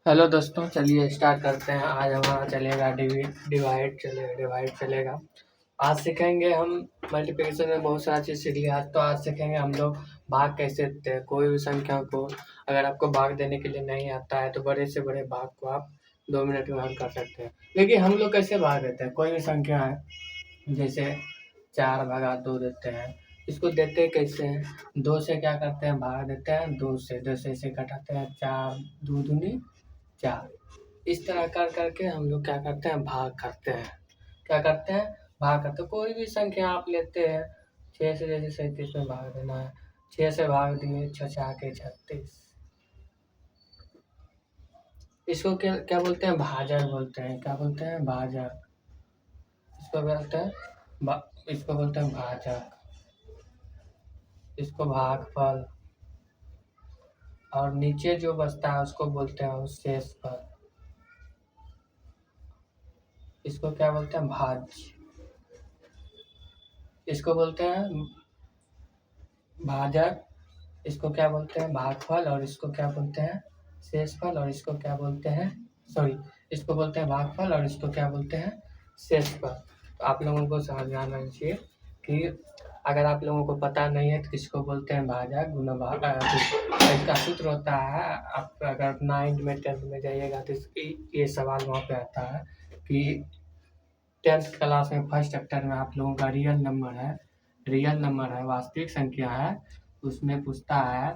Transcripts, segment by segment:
Hello दोस्तों, चलिए start करते हैं। आज हमारा चलेगा डिवाइड चलेगा। आज सीखेंगे हम मल्टीप्लिकेशन में बहुत सारा चीज़ सीख लिया। आज तो आज सीखेंगे हम लोग भाग कैसे देते हैं। कोई भी संख्या को अगर आपको भाग देने के लिए नहीं आता है तो बड़े से बड़े भाग को आप 2 मिनट में हल कर सकते हैं। देखिए हम लोग कैसे भाग देते हैं। कोई भी संख्या है, जैसे 4/2 देते हैं। इसको देते कैसे हैं? 2 से क्या करते हैं, भाग देते हैं। 2 से इसे घटाते हैं। 4 2 दूनी 4। इस तरह कर करके हम लोग क्या करते हैं, भाग करते हैं। क्या करते हैं, भाग करते हैं। कोई भी संख्या आप लेते हैं, 6 से जैसे 37 में भाग देना है। 6 से भाग दिए, 6 के 36। इसको क्या क्या बोलते हैं, भाजक बोलते हैं। क्या बोलते हैं, भाजक। इसको बोलते हैं इसको बोलते हैं भाजक। इसको भागफल। और नीचे जो बचता है उसको बोलते हैं शेषफल। इसको क्या बोलते हैं, भाज्य। इसको बोलते हैं भाजक। इसको क्या बोलते हैं, भागफल। और इसको क्या बोलते हैं, शेषफल। और इसको क्या बोलते हैं, इसको बोलते हैं भागफल और इसको क्या बोलते हैं, शेषफल। तो आप लोगों को समझ में आना चाहिए कि अगर आप लोगों को पता नहीं है तो किसको बोलते हैं, भाजक गुना भाग। इसका सूत्र होता है, आप अगर 9th में 10th में जाइएगा तो ये सवाल वहाँ पे आता है कि 10th क्लास में फर्स्ट चैप्टर में आप लोगों का रियल नंबर है, वास्तविक संख्या है। उसमें पूछता है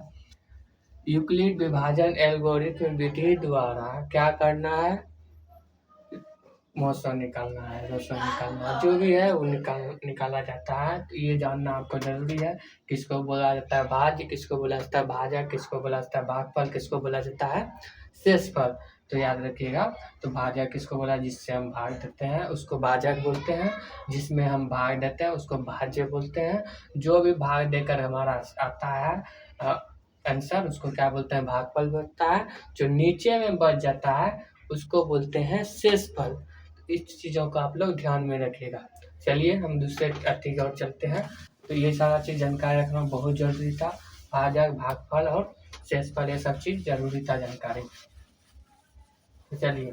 यूक्लिड विभाजन एल्गोरिथ्म विधि द्वारा क्या करना है, मौसा निकालना है। जो भी है वो निकाला जाता है। तो ये जानना आपको जरूरी है। किसको बोला जाता है भाज्य, किसको बोला जाता है भाजक, किसको बोला जाता है भागफल, किसको बोला जाता है शेषफल। तो याद रखिएगा। तो भाजक किसको बोला, जिससे हम भाग देते हैं उसको भाजक बोलते हैं। जिसमें हम भाग देते हैं उसको भाज्य बोलते हैं। जो भी भाग देकर हमारा आता है आंसर, उसको क्या बोलते हैं, भागफल बोलता है। जो नीचे में बच जाता है उसको बोलते हैं शेषफल। इस चीज़ों को आप लोग ध्यान में रखिएगा। चलिए हम दूसरे की ओर चलते हैं। तो ये सारा चीज़ जानकारी रखना बहुत जरूरी था। भाजक, भागफल और शेषफल, ये सब चीज़ जरूरी था जानकारी। तो चलिए,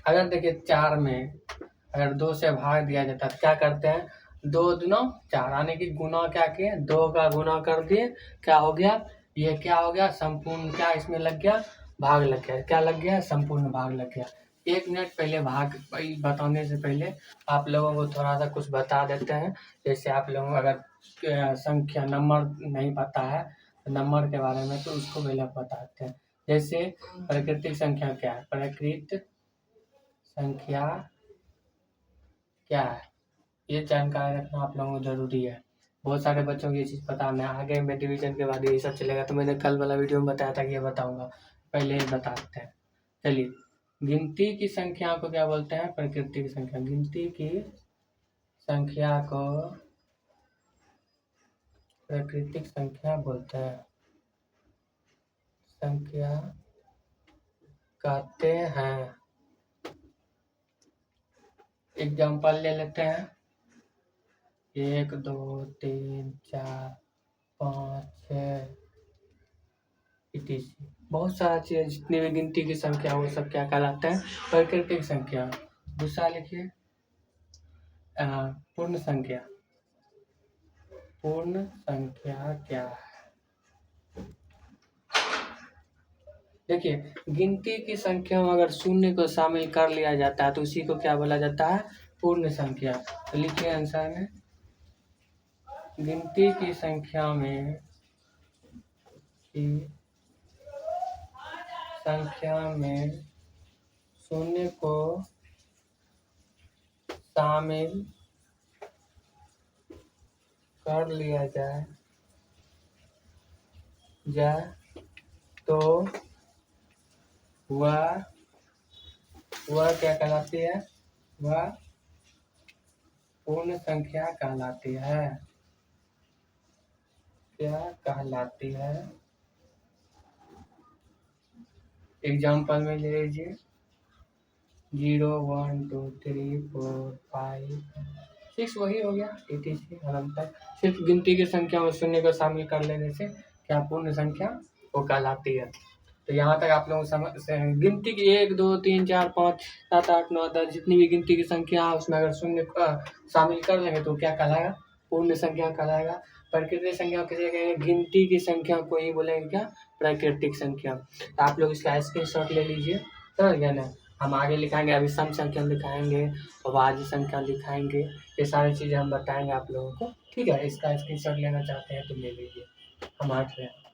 अगर देखिए 4 में अगर 2 से भाग दिया जाता है तो क्या करते हैं, 2 दूना 4 आने की गुना क्या किए, 2 का गुना कर दिए। क्या हो गया, ये क्या हो गया, संपूर्ण क्या इसमें लग गया, भाग लग गया। क्या लग गया, संपूर्ण भाग लग गया। 1 मिनट पहले भाग बताने से पहले आप लोगों को थोड़ा सा कुछ बता देते हैं। जैसे आप लोगों को अगर संख्या नंबर नहीं पता है नंबर के बारे में तो उसको पहले बताते हैं। जैसे प्राकृतिक संख्या क्या है, प्राकृत संख्या क्या है, ये जानकारी रखना आप लोगों को जरूरी है। बहुत सारे बच्चों को ये चीज़ पता नहीं, आगे में डिवीजन के बाद ये सब चलेगा। तो मैंने कल वाला वीडियो में बताया था कि ये बताऊंगा, पहले ही बताते हैं। चलिए, गिनती की संख्या को क्या बोलते हैं, प्रकृति की संख्या। गिनती की संख्या को प्राकृतिक संख्या बोलते हैं, संख्या कहते हैं। एग्जाम्पल ले लेते हैं, 1 2 3 4 5 6 etc। बहुत सारा चीज़, जितनी भी गिनती की संख्या वो सब क्या कहलाते हैं, प्राकृतिक संख्या। दूसरा लिखिए पूर्ण संख्या। पूर्ण संख्या क्या है, देखिए गिनती की संख्या में अगर शून्य को शामिल कर लिया जाता है तो उसी को क्या बोला जाता है, पूर्ण संख्या। तो लिखिए आंसर में, गिनती की संख्या में शून्य को शामिल कर लिया जाए तो वह क्या कहलाती है, वह पूर्ण संख्या कहलाती है। क्या कहलाती है, एग्जाम्पल में ले लीजिए 0 1 2 3 4 5 6, वही हो गया etc। सिर्फ गिनती की संख्या में शून्य को शामिल कर लेने से क्या पूर्ण संख्या वो कहलाती है। तो यहाँ तक आप लोगों को समझ गिनती की 1 2 3 4 5 7 8 9 10 जितनी भी गिनती की संख्या है उसमें अगर शून्य शामिल कर लेंगे तो क्या कहलाएगा? पूर्ण संख्या कहलाएगा। प्राकृतिक संख्या किसे कहेंगे? गिनती की संख्या को ही बोलेंगे क्या? प्राकृतिक संख्या। तो आप लोग इसका स्क्रीनशॉट ले लीजिए, समझ गया ना? हम आगे लिखाएंगे, अभी सम संख्या लिखाएंगे, भाज्य संख्या लिखाएंगे, ये सारी चीज़ें हम बताएंगे आप लोगों को, ठीक है? इसका स्क्रीनशॉट लेना चाहते हैं तो ले लीजिए, हम आठ रहे हैं।